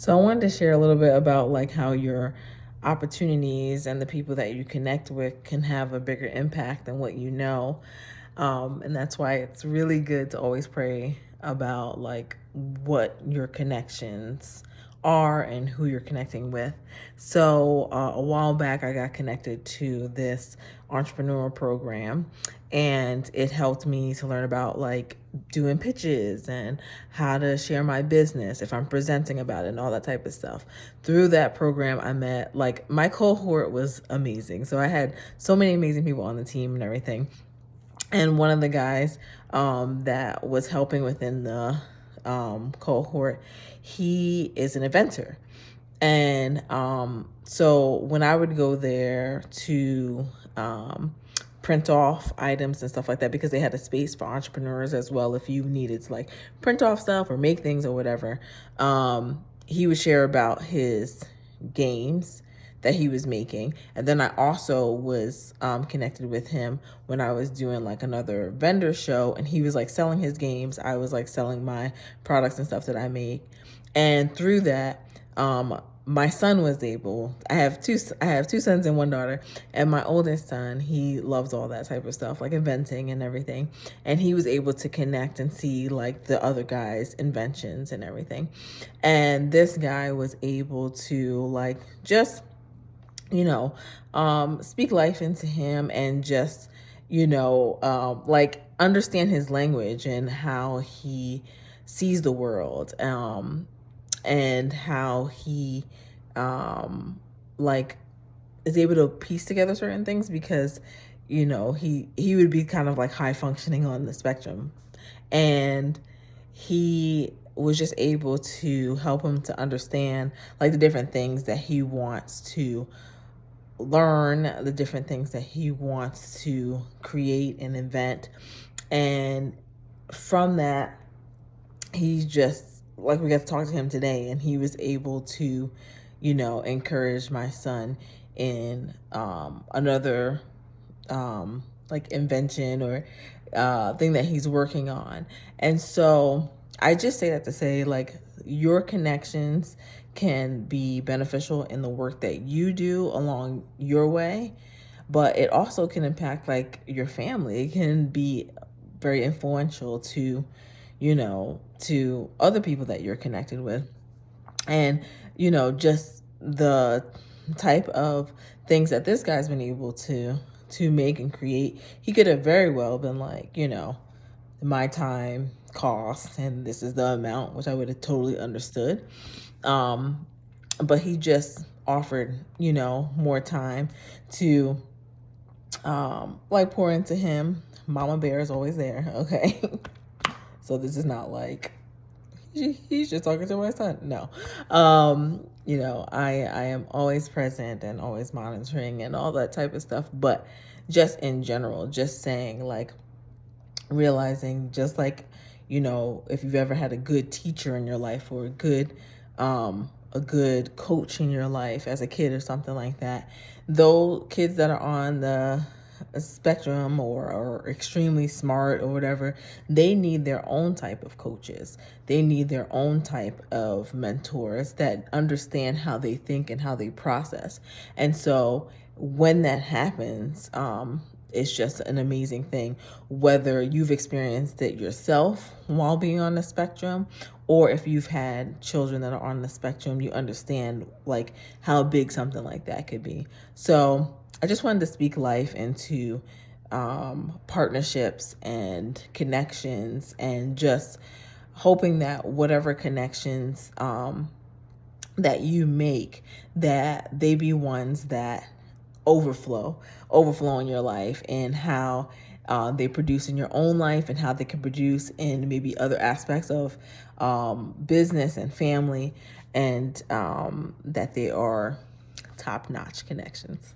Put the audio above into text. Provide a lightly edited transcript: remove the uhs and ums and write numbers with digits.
So I wanted to share a little bit about like how your opportunities and the people that you connect with can have a bigger impact than what you know. And that's why it's really good to always pray about like what your connections are and who you're connecting with. So a while back, I got connected to this entrepreneur program, and it helped me to learn about like doing pitches and how to share my business if I'm presenting about it and all that type of stuff. Through that program, I met like my cohort was amazing. So I had so many amazing people on the team and everything. And one of the guys that was helping within the cohort, he is an inventor. And so when I would go there to print off items and stuff like that, because they had a space for entrepreneurs as well, if you needed to like print off stuff or make things or whatever, he would share about his games that he was making. And then I also was connected with him when I was doing like another vendor show, and he was like selling his games. I was like selling my products and stuff that I make. And through that, my son was able, I have two sons and one daughter, and my oldest son, he loves all that type of stuff, like inventing and everything. And he was able to connect and see like the other guys' inventions and everything. And this guy was able to like just, speak life into him and just, like understand his language and how he sees the world, and how he, like is able to piece together certain things because, he would be kind of like high functioning on the spectrum. And he was just able to help him to understand like the different things that he wants to learn, the different things that he wants to create and invent. And from that, he just, like, we got to talk to him today, and he was able to, encourage my son in another like invention or thing that he's working on. And so I just say that to say like your connections can be beneficial in the work that you do along your way, but it also can impact like your family. It can be very influential to, to other people that you're connected with. And, just the type of things that this guy's been able to make and create, he could have very well been like, my time costs and this is the amount, which I would have totally understood. But he just offered, more time to like pour into him. Mama Bear is always there, okay? So this is not like he's just talking to my son. No. I am always present and always monitoring and all that type of stuff. But just in general, just saying like realizing just like, if you've ever had a good teacher in your life or a good coach in your life as a kid or something like that, those kids that are on the spectrum or extremely smart or whatever, they need their own type of coaches. They need their own type of mentors that understand how they think and how they process. And so when that happens, it's just an amazing thing, whether you've experienced it yourself while being on the spectrum, or if you've had children that are on the spectrum, you understand like how big something like that could be. So I just wanted to speak life into partnerships and connections, and just hoping that whatever connections that you make, that they be ones that overflow in your life, and how they produce in your own life, and how they can produce in maybe other aspects of business and family, and that they are top-notch connections.